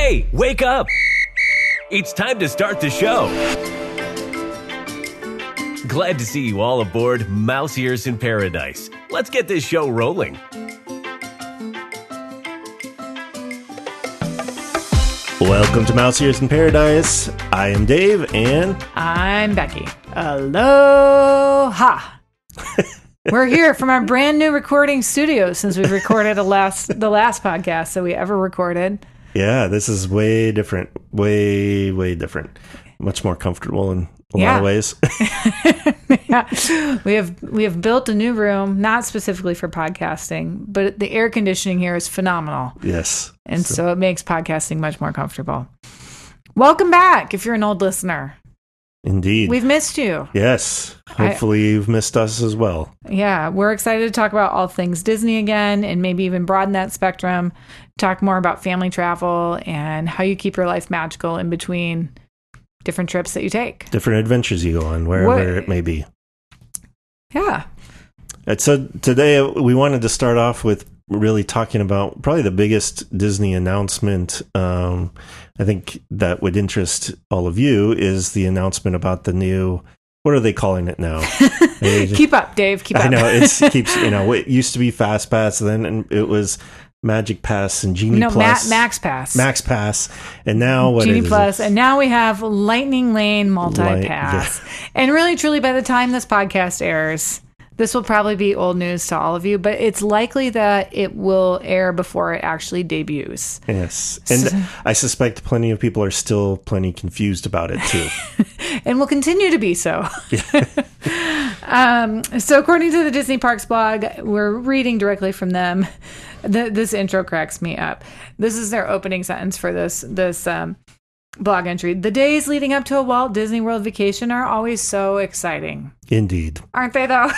Hey, wake up! It's time to start the show. Glad to see you all aboard Mouse Ears in Paradise. Let's get this show rolling. Welcome to Mouse Ears in Paradise. I am Dave, and I'm Becky. Aloha! We're here from our brand new recording studio since we've recorded the last podcast that we ever recorded. Yeah, this is way different. Way different. Much more comfortable in a lot of ways. Yeah. We have built a new room, not specifically for podcasting, but the air conditioning here is phenomenal. Yes. And so it makes podcasting much more comfortable. Welcome back if you're an old listener. Indeed. We've missed you. Yes. Hopefully you've missed us as well. Yeah. We're excited to talk about all things Disney again and maybe even broaden that spectrum, talk more about family travel and how you keep your life magical in between different trips that you take. Different adventures you go on, wherever it may be. Yeah. And so today we wanted to start off with really talking about probably the biggest Disney announcement I think that would interest all of you is the announcement about the new, what are they calling it now? Keep up, Dave. Keep up. I know it keeps, it used to be FastPass, then it was Magic Pass and Genie Plus. Max Pass. Max Pass. And now what Genie is Plus. it? And now we have Lightning Lane Multi-Pass. Yeah. And really, truly, by the time this podcast airs, this will probably be old news to all of you, but it's likely that it will air before it actually debuts. Yes. And I suspect plenty of people are still plenty confused about it, too. And will continue to be so. So according to the Disney Parks blog, we're reading directly from them. This intro cracks me up. This is their opening sentence for this blog entry. The days leading up to a Walt Disney World vacation are always so exciting. Indeed. Aren't they, though?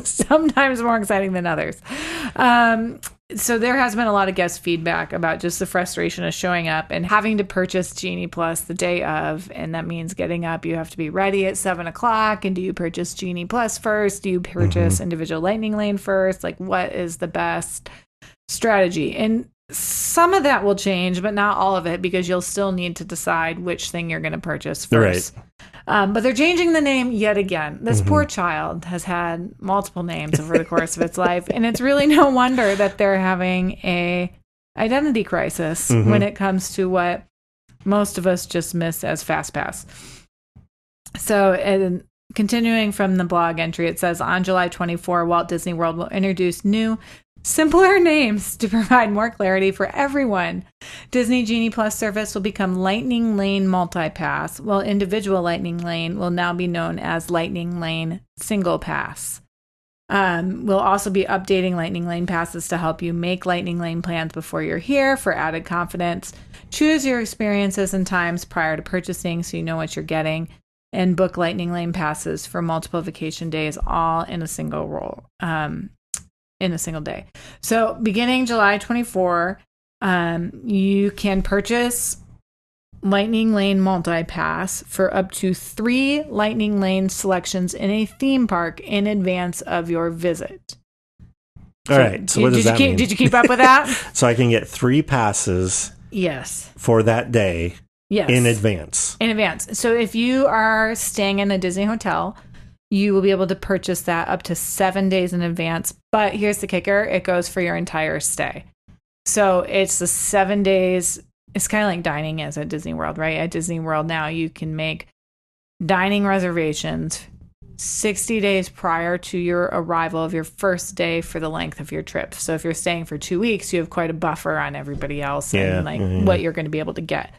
Sometimes more exciting than others. So there has been a lot of guest feedback about just the frustration of showing up and having to purchase Genie Plus the day of. And that means getting up. You have to be ready at 7 o'clock. And do you purchase Genie Plus first? Do you purchase individual Lightning Lane first? Like, what is the best strategy? And some of that will change, but not all of it, because you'll still need to decide which thing you're going to purchase first. Right. But they're changing the name yet again. This poor child has had multiple names over the course of its life, and it's really no wonder that they're having a identity crisis when it comes to what most of us just miss as FastPass. So, continuing from the blog entry, it says, on July 24, Walt Disney World will introduce new, simpler names to provide more clarity for everyone. Disney Genie Plus service will become Lightning Lane Multi-Pass, while individual Lightning Lane will now be known as Lightning Lane Single Pass. We'll also be updating Lightning Lane passes to help you make Lightning Lane plans before you're here for added confidence. Choose your experiences and times prior to purchasing so you know what you're getting, and book Lightning Lane passes for multiple vacation days all in a single roll. In a single day. So beginning July 24, you can purchase Lightning Lane Multi-Pass for up to 3 Lightning Lane selections in a theme park in advance of your visit. All right. So what does that mean? Did you keep up with that? So I can get 3 passes for that day in advance. In advance. So if you are staying in a Disney hotel, you will be able to purchase that up to 7 days in advance. But here's the kicker. It goes for your entire stay. So it's the 7 days. It's kind of like dining is at Disney World, right? At Disney World now, you can make dining reservations 60 days prior to your arrival of your first day for the length of your trip. So if you're staying for 2 weeks, you have quite a buffer on everybody else and what you're going to be able to get.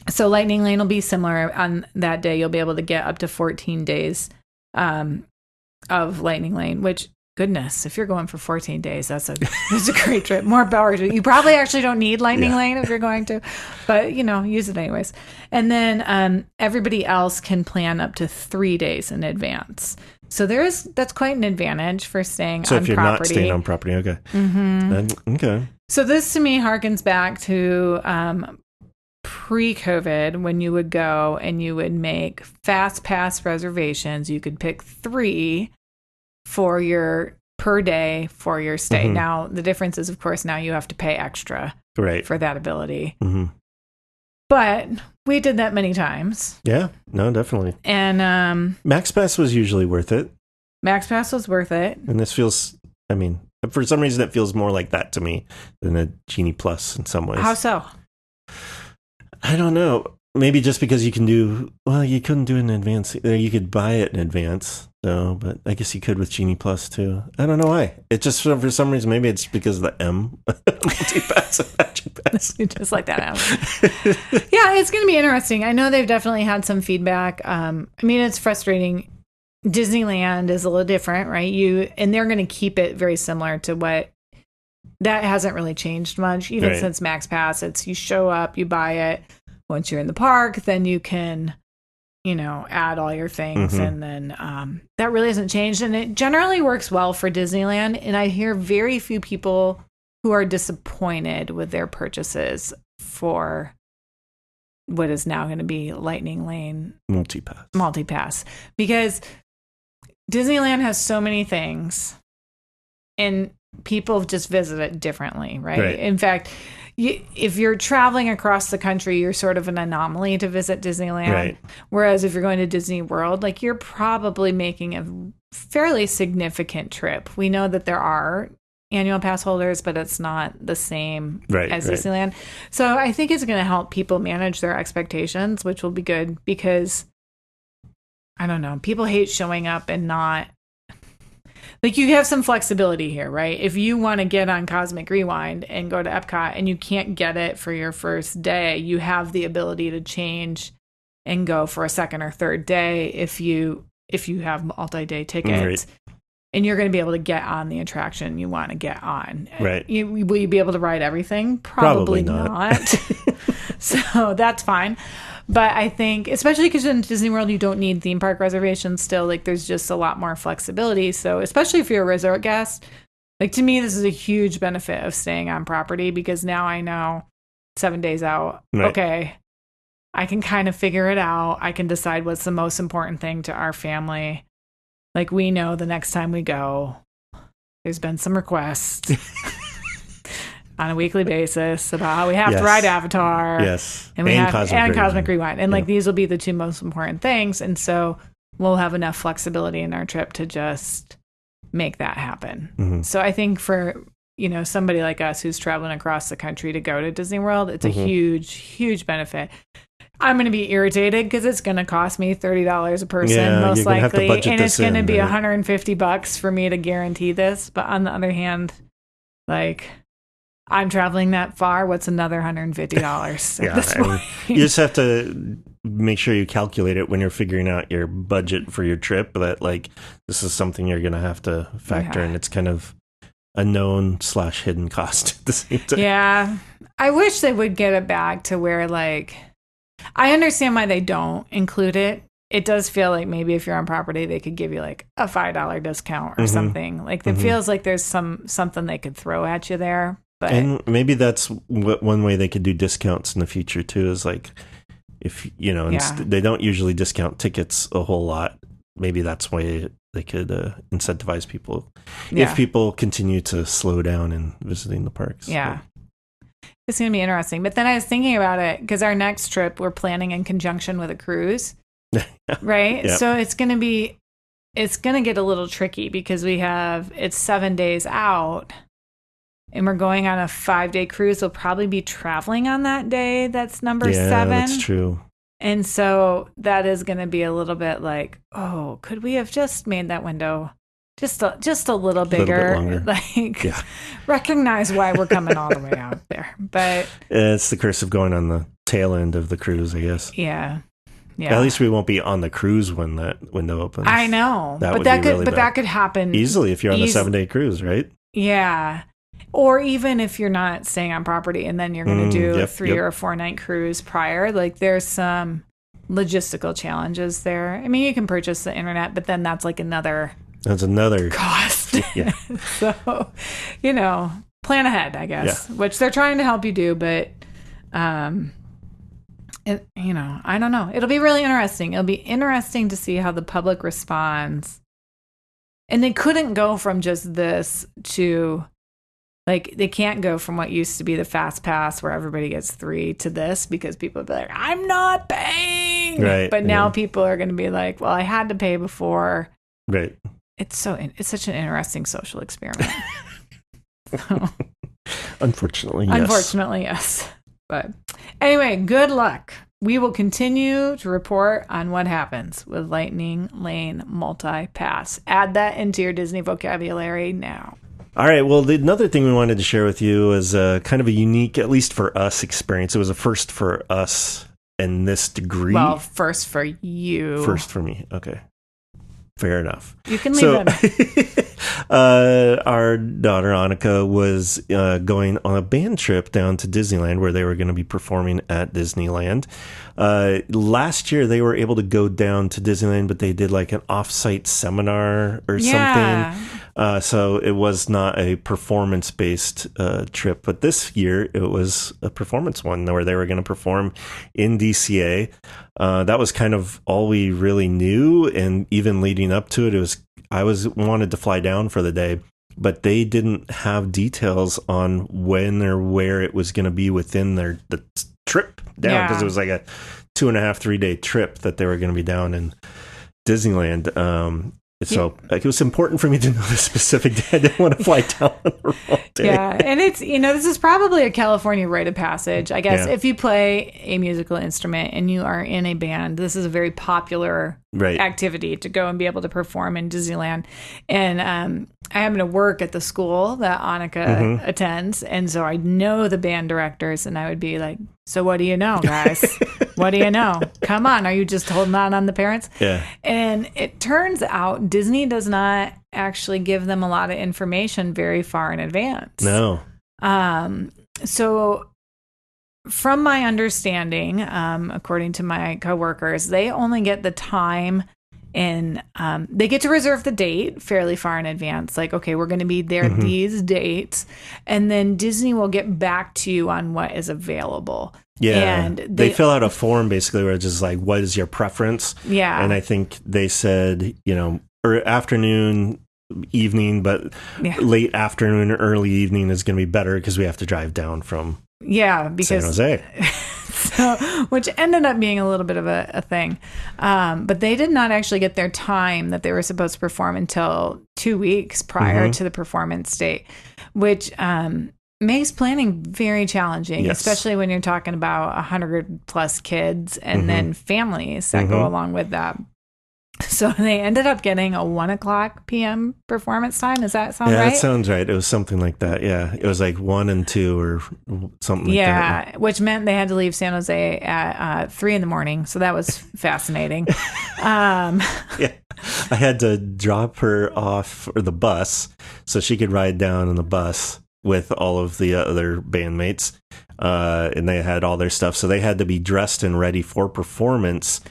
So Lightning Lane will be similar. On that day, you'll be able to get up to 14 days of Lightning Lane, which, goodness, if you're going for 14 days, that's a great trip. More power to you. You probably actually don't need Lightning Lane if you're going to, but, use it anyways. And then everybody else can plan up to 3 days in advance. So that's quite an advantage for staying on property. So if you're not staying on property, okay. Okay. So this to me harkens back to pre-COVID, when you would go and you would make FastPass reservations. You could pick 3 for your per day for your stay. Now, the difference is, of course, now you have to pay extra right. for that ability. Mm-hmm. But we did that many times. Yeah, no, definitely. And MaxPass was usually worth it. MaxPass was worth it. And this feels, I mean, for some reason it feels more like that to me than a Genie Plus in some ways. How so? I don't know. Maybe just because you can do, well, you couldn't do it in advance. You could buy it in advance, though, but I guess you could with Genie Plus, too. I don't know why. It just, for some reason, maybe it's because of the M. Multi-pass and Magic Pass. Just like that. Yeah, it's going to be interesting. I know they've definitely had some feedback. I mean, it's frustrating. Disneyland is a little different, right? And they're going to keep it very similar to what, that hasn't really changed much, even since MaxPass. It's you show up, you buy it. Once you're in the park, then you can, add all your things. And then that really hasn't changed. And it generally works well for Disneyland. And I hear very few people who are disappointed with their purchases for what is now going to be Lightning Lane Multi-Pass. Because Disneyland has so many things and people just visit it differently, right? In fact, if you're traveling across the country, you're sort of an anomaly to visit Disneyland. Right. Whereas if you're going to Disney World, like you're probably making a fairly significant trip. We know that there are annual pass holders, but it's not the same as Disneyland. So I think it's going to help people manage their expectations, which will be good because, I don't know, people hate showing up and not... Like you have some flexibility here, right? If you want to get on Cosmic Rewind and go to Epcot and you can't get it for your first day, you have the ability to change and go for a second or third day if you have multi-day tickets. And you're going to be able to get on the attraction you want to get on. Right. Will you be able to ride everything? Probably not. So that's fine. But I think, especially because in Disney World, you don't need theme park reservations still. Like, there's just a lot more flexibility. So, especially if you're a resort guest, like, to me, this is a huge benefit of staying on property because now I know 7 days out, okay, I can kind of figure it out. I can decide what's the most important thing to our family. Like, we know the next time we go, there's been some requests on a weekly basis about how we have to ride Avatar. And we have Cosmic Rewind. And like these will be the two most important things. And so we'll have enough flexibility in our trip to just make that happen. So I think for, somebody like us who's traveling across the country to go to Disney World, it's a huge, huge benefit. I'm going to be irritated because it's going to cost me $30 a person, most likely. And it's going to be $150 for me to guarantee this. But on the other hand, like, I'm traveling that far. What's another $150 at this point? You just have to make sure you calculate it when you're figuring out your budget for your trip, that like this is something you're going to have to factor in. It's kind of a known/hidden cost at the same time. Yeah. I wish they would get it back to where, like, I understand why they don't include it. It does feel like maybe if you're on property, they could give you like a $5 discount or something. Like, it feels like there's something they could throw at you there. But, and maybe that's one way they could do discounts in the future too, is like, if they don't usually discount tickets a whole lot, maybe that's why they could incentivize people if people continue to slow down in visiting the parks. It's going to be interesting. But then I was thinking about it because our next trip we're planning in conjunction with a cruise, right? So it's going to get a little tricky because it's 7 days out. And we're going on a 5-day cruise. We'll probably be traveling on that day. That's number 7. Yeah, that's true. And so that is going to be a little bit like, oh, could we have just made that window just a little bigger? A little bit longer. Recognize why we're coming all the way out there. But it's the curse of going on the tail end of the cruise, I guess. Yeah. At least we won't be on the cruise when that window opens. I know. That could happen easily if you're on the 7-day cruise, right? Yeah. Or even if you're not staying on property and then you're going to do a 3 or a 4-night cruise prior, like there's some logistical challenges there. I mean, you can purchase the internet, but then that's like another cost. So, plan ahead, I guess, which they're trying to help you do. But, I don't know. It'll be really interesting. It'll be interesting to see how the public responds. And they couldn't go from just this to Like, they can't go from what used to be the fast pass where everybody gets 3 to this, because people would be like, I'm not paying. Right. But now people are going to be like, well, I had to pay before. Right. It's such an interesting social experiment. So, unfortunately, yes. Unfortunately, yes. But anyway, good luck. We will continue to report on what happens with Lightning Lane Multi-Pass. Add that into your Disney vocabulary now. All right. Well, another thing we wanted to share with you is kind of a unique, at least for us, experience. It was a first for us in this degree. Well, first for you. First for me. Okay. Fair enough. You can leave it. Our daughter Annika was going on a band trip down to Disneyland, where they were going to be performing at Disneyland. Last year they were able to go down to Disneyland, but they did like an off-site seminar or something. So it was not a performance-based trip, but this year it was a performance one where they were going to perform in DCA. That was kind of all we really knew, and even leading up to it, I wanted to fly down for the day, but they didn't have details on when or where it was going to be within the trip down, because it was like a 2.5-3 day trip that they were going to be down in Disneyland. So like, it was important for me to know the specific day. I didn't want to fly down on the wrong day. Yeah, and it's, this is probably a California rite of passage. I guess if you play a musical instrument and you are in a band, this is a very popular activity to go and be able to perform in Disneyland. And I happen to work at the school that Annika attends, and so I know the band directors, and I would be like, so what do you know, guys? What do you know? Come on, are you just holding on the parents? Yeah. And it turns out Disney does not actually give them a lot of information very far in advance. No. So from my understanding, according to my coworkers, they only get the time, and they get to reserve the date fairly far in advance. Like, okay, we're going to be there these dates, and then Disney will get back to you on what is available. Yeah, and they fill out a form basically where it's just like, what is your preference? Yeah. And I think they said, or afternoon, evening, but late afternoon or early evening is going to be better because we have to drive down from because San Jose. So, which ended up being a little bit of a thing. But they did not actually get their time that they were supposed to perform until 2 weeks prior to the performance date, which makes planning very challenging, especially when you're talking about 100 plus kids and then families that go along with that. So they ended up getting a 1:00 p.m. performance time. Does that sound right? Yeah, that sounds right. It was something like that. Yeah, it was like 1 and 2 or something like that. Yeah, which meant they had to leave San Jose at 3 a.m. So that was fascinating. Yeah, I had to drop her off for the bus so she could ride down on the bus with all of the other bandmates, and they had all their stuff. So they had to be dressed and ready for performance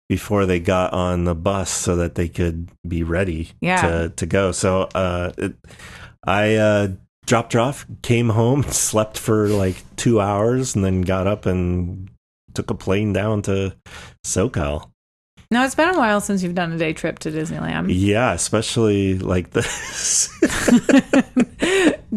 before they got on the bus so that they could be ready to go. So I dropped her off, came home, slept for like 2 hours, and then got up and took a plane down to SoCal. Now, it's been a while since you've done a day trip to Disneyland. Yeah, especially like this.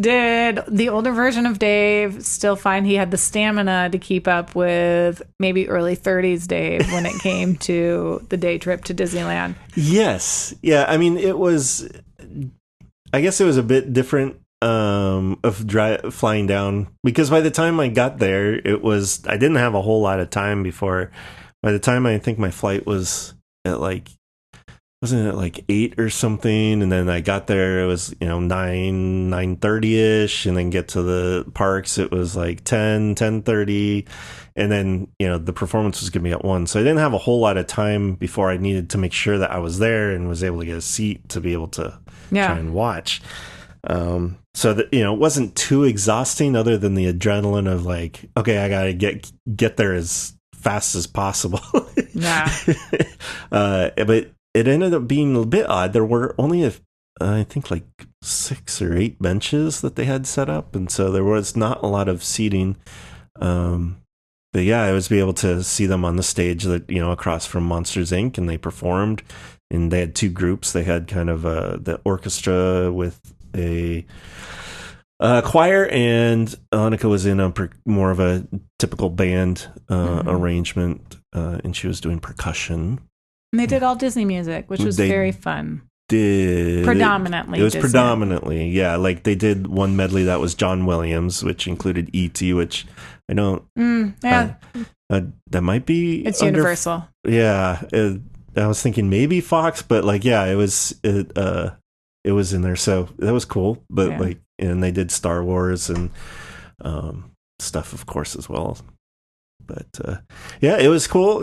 Did the older version of Dave still find he had the stamina to keep up with maybe early 30s Dave when it came to the day trip to Disneyland? Yes. Yeah, I mean, I guess it was a bit different of flying down, because by the time I got there, I didn't have a whole lot of time before. By the time I think my flight was at wasn't it like 8 or something? And then I got there, it was, 9:30ish, and then get to the parks, it was like 10:30. And then, the performance was going to be at 1. So I didn't have a whole lot of time before I needed to make sure that I was there and was able to get a seat to be able to try and watch. So that, it wasn't too exhausting, other than the adrenaline of like, okay, I got to get there as fast as possible. But it ended up being a bit odd. There were only I think like 6 or 8 benches that they had set up, and so there was not a lot of seating. But yeah, I was able to see them on the stage that across from Monsters Inc., and they performed, and they had 2 groups. They had kind of the orchestra with a choir, and Annika was in more of a typical band arrangement, and she was doing percussion. And they did all Disney music, which was very fun. Predominantly it was Disney. Predominantly, yeah. Like they did one medley that was John Williams, which included E.T., which I don't. That might be. It's Universal. Yeah, I was thinking maybe Fox, but like, yeah, it was in there, so that was cool. But like, and they did Star Wars and stuff, of course, as well. But yeah, it was cool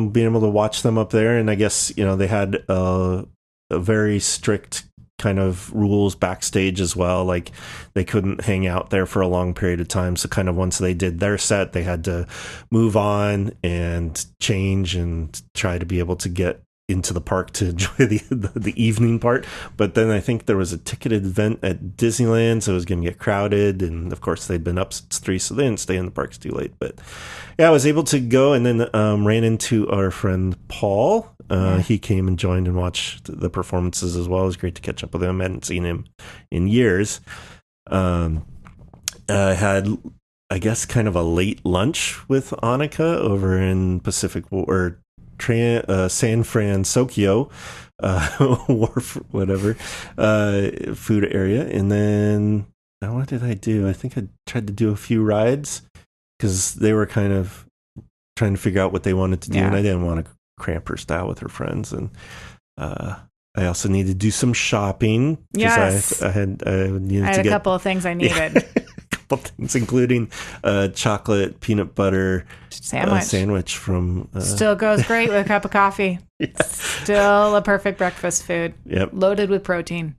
being able to watch them up there, and I guess they had a very strict kind of rules backstage as well. Like they couldn't hang out there for a long period of time. So kind of once they did their set, they had to move on and change and try to be able to get into the park to enjoy the evening part. But then I think there was a ticketed event at Disneyland, so it was going to get crowded. And of course they'd been up since 3, so they didn't stay in the parks too late. But yeah, I was able to go, and then ran into our friend Paul. He came and joined and watched the performances as well. It was great to catch up with him. I hadn't seen him in years. I had, I guess, kind of a late lunch with Annika over in San Francisco wharf, whatever, food area. And then what did I do? I think I tried to do a few rides because they were kind of trying to figure out what they wanted to do, and I didn't want to cramp her style with her friends. And I also needed to do some shopping because I had a couple of things I needed. Things, including chocolate peanut butter sandwich from still goes great with a cup of coffee. Still a perfect breakfast food. Yep, loaded with protein.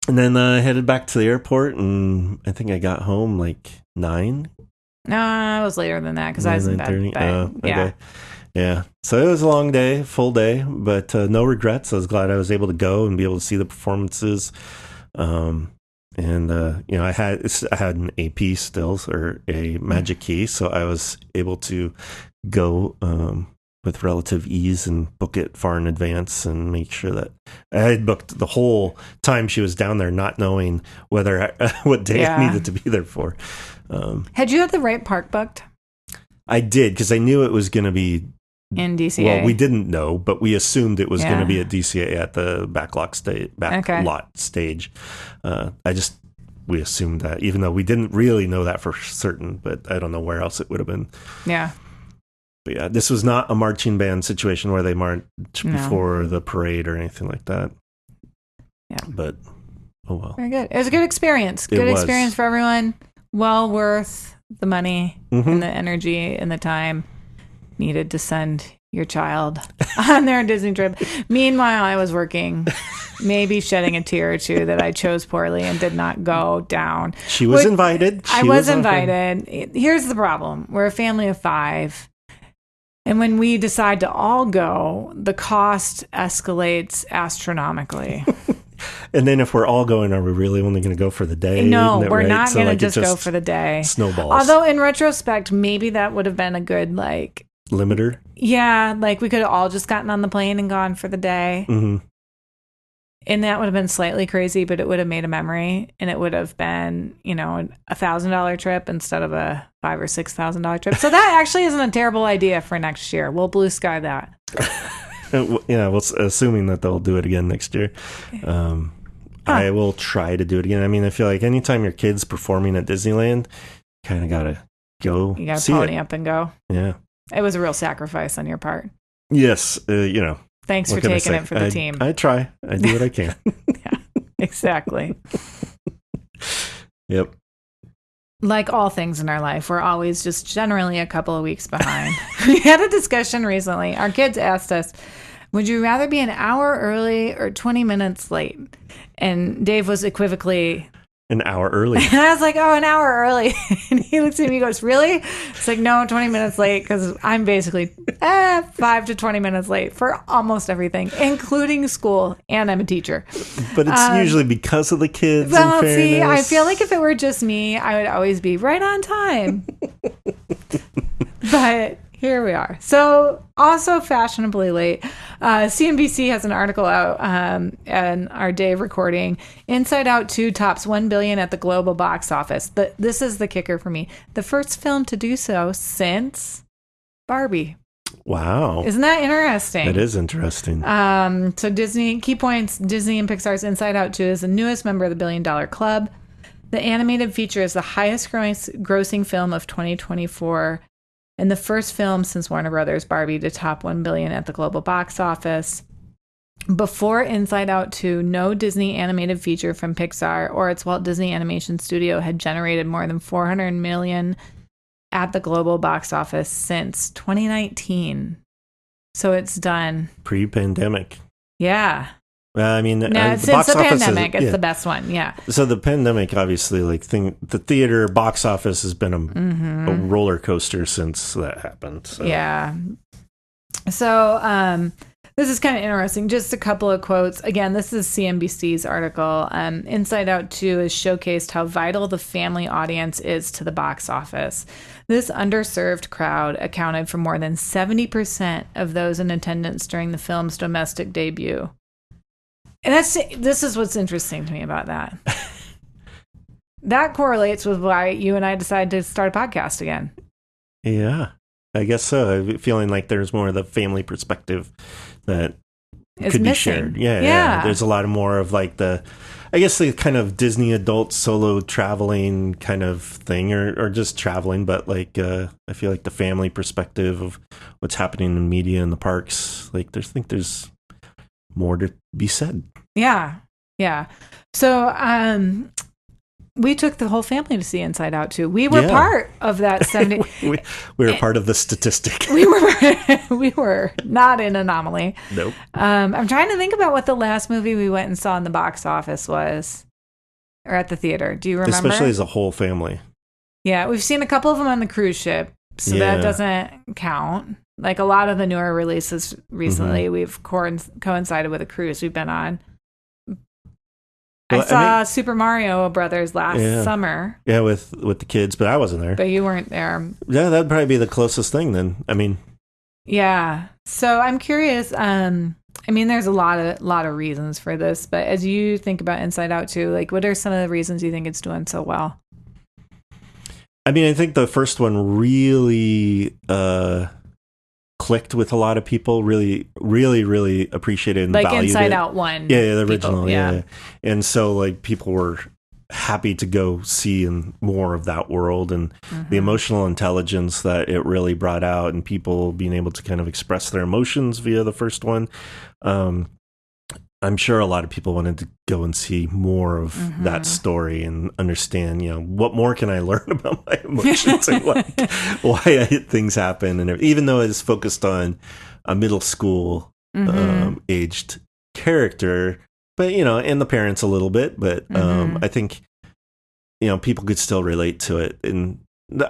And then I headed back to the airport, and I think I got home like 9. No, it was later than that because I was in bed. Okay. Yeah, so it was a long day, full day, but no regrets. I was glad I was able to go and be able to see the performances. And I had an AP still, or a magic key, so I was able to go with relative ease and book it far in advance and make sure that I had booked the whole time she was down there, not knowing what day I needed to be there for. Had you had the right park booked? I did, because I knew it was going to be in DCA. Well, we didn't know, but we assumed it was going to be at DCA at the backlot stage. We assumed that, even though we didn't really know that for certain, but I don't know where else it would have been. Yeah. But yeah, this was not a marching band situation where they march before the parade or anything like that. Yeah. But, oh well. Very good. It was a good experience. Good experience for everyone. Well worth the money and the energy and the time needed to send your child on their Disney trip. Meanwhile, I was working, maybe shedding a tear or two that I chose poorly and did not go down. She was invited. I was invited. Here's the problem. We're a family of 5. And when we decide to all go, the cost escalates astronomically. And then if we're all going, are we really only going to go for the day? No, we're not going to just go for the day. Snowballs. Although in retrospect, maybe that would have been a good limiter. Yeah, we could have all just gotten on the plane and gone for the day. Mm-hmm. And that would have been slightly crazy, but it would have made a memory, and it would have been, $1,000 trip instead of a $5,000 or $6,000 trip. So that actually isn't a terrible idea for next year. We'll blue sky that. Yeah, well, assuming that they'll do it again next year. I will try to do it again. I mean, I feel like anytime your kid's performing at Disneyland, kind of got to go. You got to pony up and go. Yeah. It was a real sacrifice on your part. Yes. Thanks for taking it for the team. I try. I do what I can. Yeah, exactly. Yep. Like all things in our life, we're always just generally a couple of weeks behind. We had a discussion recently. Our kids asked us, would you rather be an hour early or 20 minutes late? And Dave was equivocally... An hour early. And I was like, an hour early. And he looks at me and goes, really? It's like, no, 20 minutes late, because I'm basically 5 to 20 minutes late for almost everything, including school, and I'm a teacher. But it's usually because of the kids. Well, see, I feel like if it were just me, I would always be right on time. But Here we are. So, also fashionably late, CNBC has an article out, and our day of recording. Inside Out 2 tops $1 billion at the global box office. This is the kicker for me. The first film to do so since Barbie. Wow. Isn't that interesting? It is interesting. So Disney, key points, Disney and Pixar's Inside Out 2 is the newest member of the $1 billion club. The animated feature is the highest grossing film of 2024 and the first film since Warner Brothers' Barbie to top $1 billion at the global box office. Before Inside Out 2, no Disney animated feature from Pixar or its Walt Disney Animation Studio had generated more than $400 million at the global box office since 2019. So it's done. Pre-pandemic. Yeah. I mean, no, since the pandemic, it's the best one. Yeah. So the pandemic, obviously, the theater box office has been a roller coaster since that happened. So. Yeah. So this is kind of interesting. Just a couple of quotes. Again, this is CNBC's article. Inside Out 2 has showcased how vital the family audience is to the box office. This underserved crowd accounted for more than 70% of those in attendance during the film's domestic debut. And this is what's interesting to me about that. That correlates with why you and I decided to start a podcast again. Yeah, I guess so. I'm feeling like there's more of the family perspective that could be shared. Yeah. There's a lot more of like the kind of Disney adult solo traveling kind of thing, or just traveling, but like I feel like the family perspective of what's happening in media and the parks. Like there's more to be said. Yeah. So we took the whole family to see Inside Out 2. We were part of that 70. we were part of the statistic. We were not an anomaly. Nope. I'm trying to think about what the last movie we went and saw in the box office was, or at the theater. Do you remember? Especially as a whole family. Yeah, we've seen a couple of them on the cruise ship, so that doesn't count. Like a lot of the newer releases recently, we've coincided with a cruise we've been on. I saw Super Mario Brothers last summer. Yeah, with the kids, but I wasn't there. But you weren't there. Yeah, that'd probably be the closest thing then. I mean, yeah. So I'm curious. I mean, there's a lot of reasons for this, but as you think about Inside Out 2, like, what are some of the reasons you think it's doing so well? I mean, I think the first one really clicked with a lot of people, really appreciated and like valued Inside it. Out 1. Yeah, the original. People, yeah. And so like people were happy to go see and more of that world, and the emotional intelligence that it really brought out, and people being able to kind of express their emotions via the first one. I'm sure a lot of people wanted to go and see more of that story and understand, what more can I learn about my emotions and like why things happen. And even though it's focused on a middle school aged character, but, and the parents a little bit, but I think, people could still relate to it. And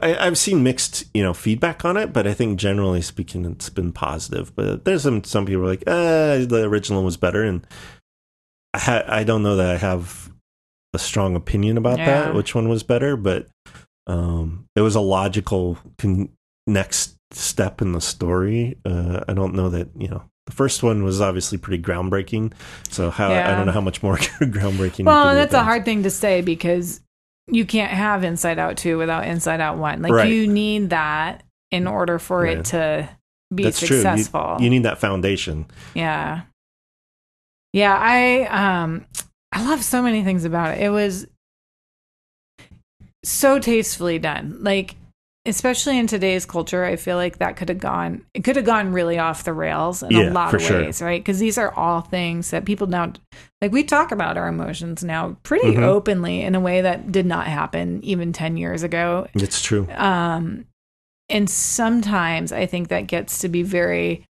I've seen mixed, feedback on it, but I think generally speaking, it's been positive. But there's some people are like, the original was better, and I don't know that I have a strong opinion about that, which one was better. But it was a logical next step in the story. I don't know that the first one was obviously pretty groundbreaking. So I don't know how much more groundbreaking. Well, that's a hard thing to say because you can't have Inside Out 2 without Inside Out 1. Like you need that in order for it to be successful. You need that foundation. Yeah. Yeah, I love so many things about it. It was so tastefully done. Like, especially in today's culture, I feel like that could have gone really off the rails in a lot of ways, right? Because these are all things that people now, like, we talk about our emotions now pretty openly in a way that did not happen even 10 years ago. It's true. And sometimes I think that gets to be very,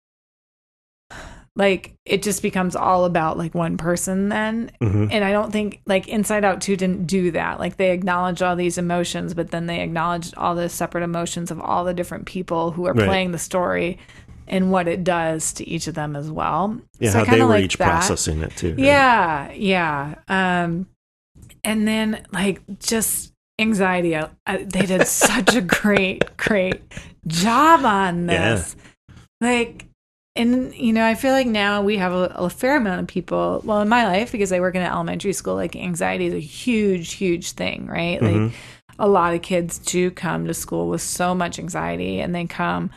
like, it just becomes all about like one person then. And I don't think like Inside Out 2 didn't do that. Like, they acknowledged all these emotions, but then they acknowledged all the separate emotions of all the different people who are playing the story and what it does to each of them as well. Yeah, so how they were each processing it too. Right? Yeah. And then like just anxiety. They did such a great great job on this. Like, and, you know, I feel like now we have a fair amount of people, well, in my life, because I work in an elementary school, like anxiety is a huge, huge thing, right? Like a lot of kids do come to school with so much anxiety, and they come,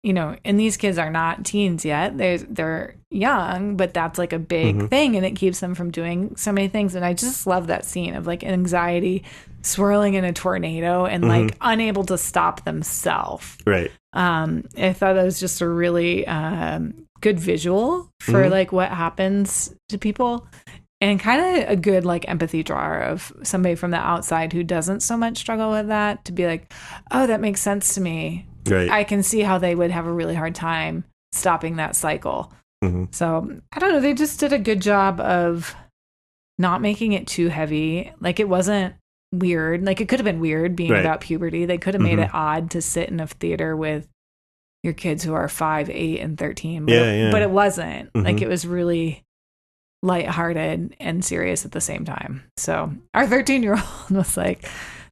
you know, and these kids are not teens yet. They're young, but that's like a big thing, and it keeps them from doing so many things. And I just love that scene of like anxiety swirling in a tornado and like unable to stop themselves. Right. I thought that was just a really good visual for like what happens to people, and kind of a good like empathy drawer of somebody from the outside who doesn't so much struggle with that, to be like, oh, that makes sense to me. Right. I can see how they would have a really hard time stopping that cycle. So I don't know. They just did a good job of not making it too heavy. Like it wasn't weird. Like it could have been weird being about puberty. They could have made it odd to sit in a theater with your kids who are 5, 8, and 13. But, but it wasn't. Like it was really lighthearted and serious at the same time. So our 13-year-old was like,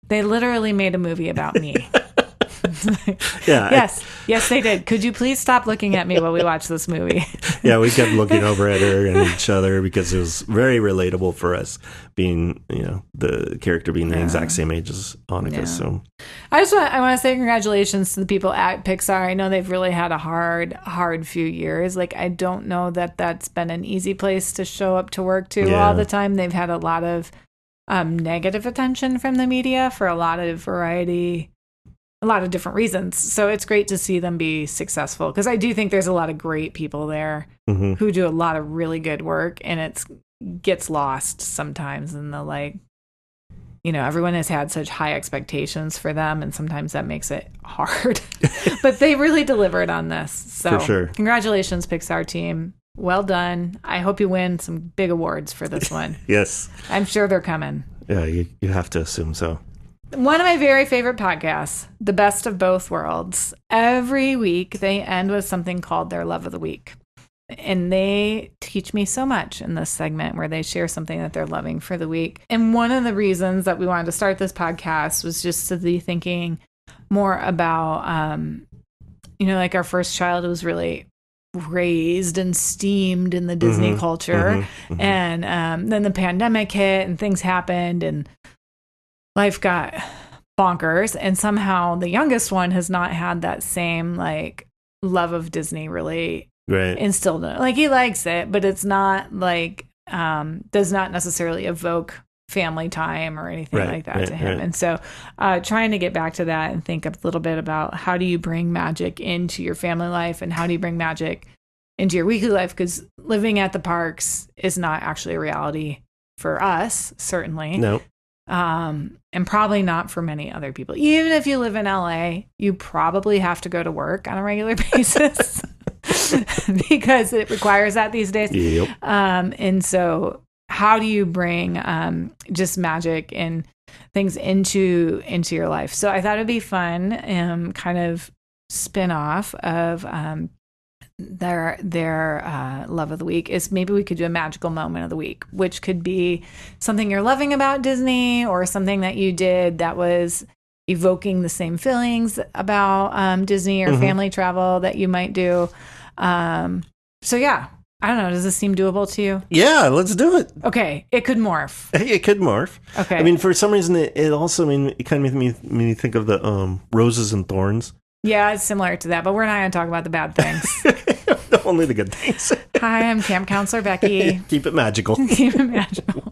they literally made a movie about me. Yes, they did. Could you please stop looking at me while we watch this movie? We kept looking over at her and each other because it was very relatable for us, being, you know, the character being the exact same age as Annika. So I want to say congratulations to the people at Pixar. I know they've really had a hard few years. Like, I don't know that that's been an easy place to show up to work to all the time. They've had a lot of negative attention from the media for a lot of different reasons. So it's great to see them be successful, because I do think there's a lot of great people there who do a lot of really good work, and it gets lost sometimes in the, like, you know, everyone has had such high expectations for them, and sometimes that makes it hard. But they really delivered on this. So for sure. Congratulations, Pixar team. Well done. I hope you win some big awards for this one. Yes. I'm sure they're coming. Yeah, you have to assume so. One of my very favorite podcasts, The Best of Both Worlds. Every week they end with something called their Love of the Week. And they teach me so much in this segment where they share something that they're loving for the week. And one of the reasons that we wanted to start this podcast was just to be thinking more about, you know, like our first child was really raised and steamed in the Disney culture. And then the pandemic hit and things happened and life got bonkers, and somehow the youngest one has not had that same like love of Disney really instilled in it. Like, he likes it, but it's not like does not necessarily evoke family time or anything like that to him. And so trying to get back to that and think a little bit about how do you bring magic into your family life, and how do you bring magic into your weekly life, because living at the parks is not actually a reality for us, certainly. No. And probably not for many other people. Even if you live in LA, you probably have to go to work on a regular basis because it requires that these days. Yep. And so how do you bring just magic and things into your life? So I thought it'd be fun, kind of spin off of their love of the week is maybe we could do a magical moment of the week, which could be something you're loving about Disney, or something that you did that was evoking the same feelings about Disney or family travel that you might do. So yeah, I don't know. Does this seem doable to you? Yeah, let's do it. Okay, it could morph. It could morph. Okay. I mean, for some reason, it also it kind of made me think of the Roses and Thorns. Yeah, it's similar to that, but we're not going to talk about the bad things. Only the good things. Hi, I'm Camp Counselor Becky. Keep it magical. Keep it magical.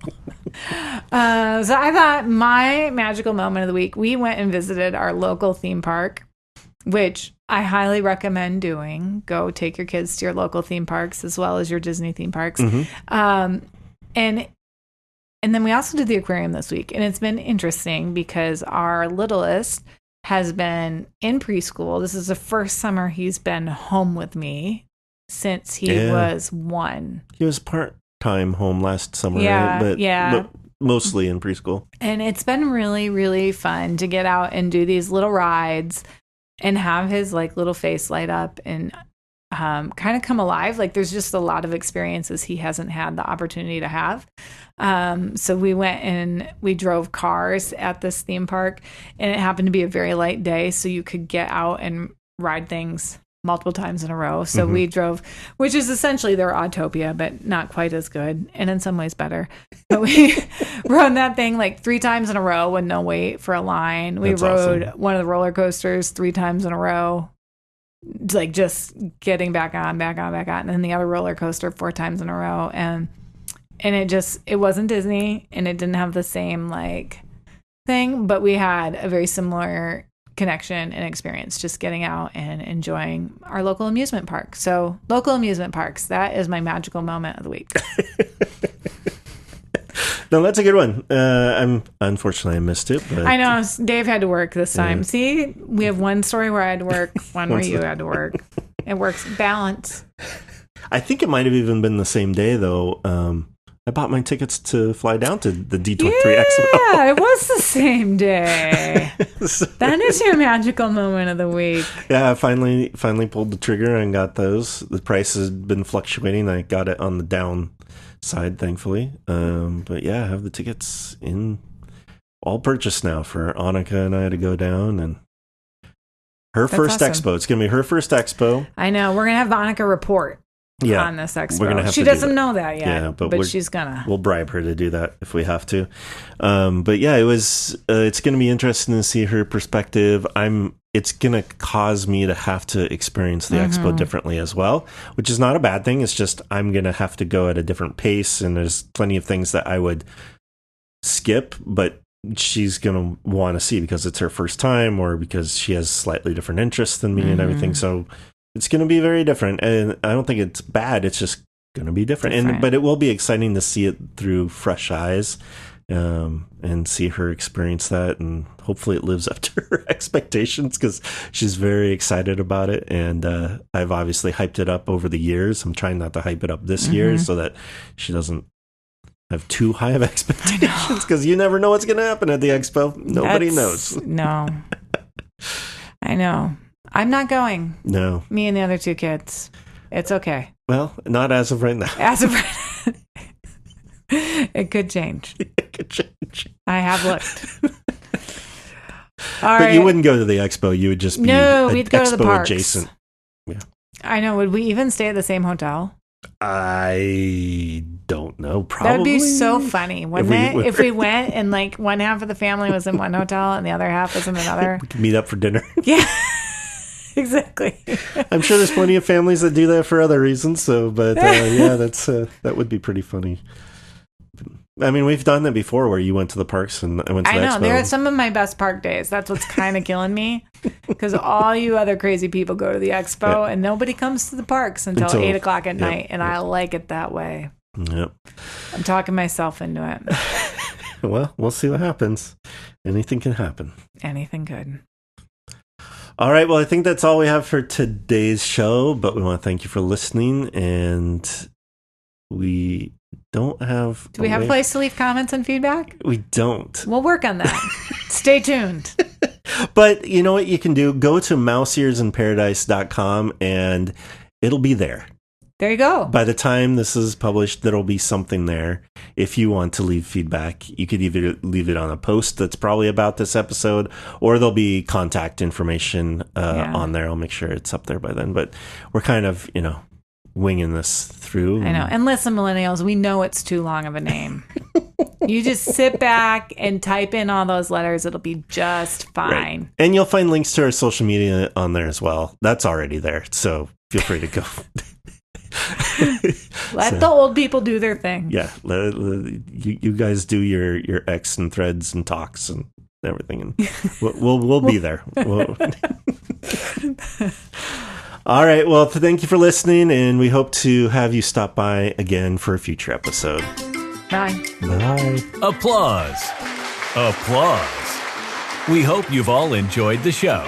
So I thought my magical moment of the week, we went and visited our local theme park, which I highly recommend doing. Go take your kids to your local theme parks as well as your Disney theme parks. And then we also did the aquarium this week, and it's been interesting because our littlest has been in preschool. This is the first summer he's been home with me since he was 1. He was part-time home last summer, right? But mostly in preschool. And it's been really, really fun to get out and do these little rides and have his like little face light up. And kind of come alive. Like there's just a lot of experiences he hasn't had the opportunity to have. So we went and we drove cars at this theme park, and it happened to be a very light day, so you could get out and ride things multiple times in a row. So we drove, which is essentially their Autopia, but not quite as good, and in some ways better. But we rode that thing like 3 times in a row with no wait for a line. We rode one of the roller coasters 3 times in a row, like just getting back on, and then the other roller coaster 4 times in a row. And it wasn't Disney, and it didn't have the same like thing, but we had a very similar connection and experience just getting out and enjoying our local amusement park. So local amusement parks, that is my magical moment of the week. No, that's a good one. Unfortunately I missed it, but I know Dave had to work this time. See, we have one story where I had to work, one where you had to work. It works balance. I think it might have even been the same day though. I bought my tickets to fly down to the D23 Expo. Yeah, it was the same day. That is your magical moment of the week. Yeah, I finally pulled the trigger and got those. The price has been fluctuating. I got it on the down side, thankfully. But yeah, I have the tickets in all purchased now for Annika and I to go down, and that's first awesome. Expo. It's going to be her first expo. I know. We're going to have the Annika report. Yeah, on this expo. We're gonna have she to doesn't know that yet. Yeah, but she's gonna. We'll bribe her to do that if we have to. But yeah, it's gonna be interesting to see her perspective. It's gonna cause me to have to experience the expo differently as well, which is not a bad thing. It's just I'm gonna have to go at a different pace, and there's plenty of things that I would skip, but she's gonna want to see because it's her first time, or because she has slightly different interests than me and everything. So it's going to be very different, and I don't think it's bad. It's just going to be different. But it will be exciting to see it through fresh eyes, and see her experience that, and hopefully it lives up to her expectations, because she's very excited about it. And I've obviously hyped it up over the years. I'm trying not to hype it up this year so that she doesn't have too high of expectations, because you never know what's going to happen at the expo. Nobody knows. No, I know. I'm not going. No. Me and the other 2 kids. It's okay. Well, not as of right now. As of right now. It could change. It could change. I have looked. But you wouldn't go to the expo. You would just be we'd go to the parks. Adjacent. Yeah. I know. Would we even stay at the same hotel? I don't know. Probably. That'd be so funny, wouldn't it? If we went and like one half of the family was in one hotel and the other half was in another. We could meet up for dinner. Yeah. Exactly. I'm sure there's plenty of families that do that for other reasons. So, but yeah, that would be pretty funny. I mean, we've done that before, where you went to the parks and I went to the expo. They're some of my best park days. That's what's kind of killing me, because all you other crazy people go to the expo and nobody comes to the parks until 8 o'clock at night, and I like it that way. Yep. I'm talking myself into it. Well, we'll see what happens. Anything can happen. Anything good. All right. Well, I think that's all we have for today's show, but we want to thank you for listening, and we don't have... Do we have a place to leave comments and feedback? We don't. We'll work on that. Stay tuned. But you know what you can do? Go to mouseearsinparadise.com and it'll be there. There you go. By the time this is published, there'll be something there. If you want to leave feedback, you could either leave it on a post that's probably about this episode, or there'll be contact information on there. I'll make sure it's up there by then. But we're kind of, winging this through. I know. And listen, millennials, we know it's too long of a name. You just sit back and type in all those letters. It'll be just fine. Right. And you'll find links to our social media on there as well. That's already there. So feel free to go. Let the old people do their thing. Yeah. You guys do your X and threads and talks and everything. And we'll be there. All right. Well, thank you for listening, and we hope to have you stop by again for a future episode. Bye. Bye. Applause. We hope you've all enjoyed the show.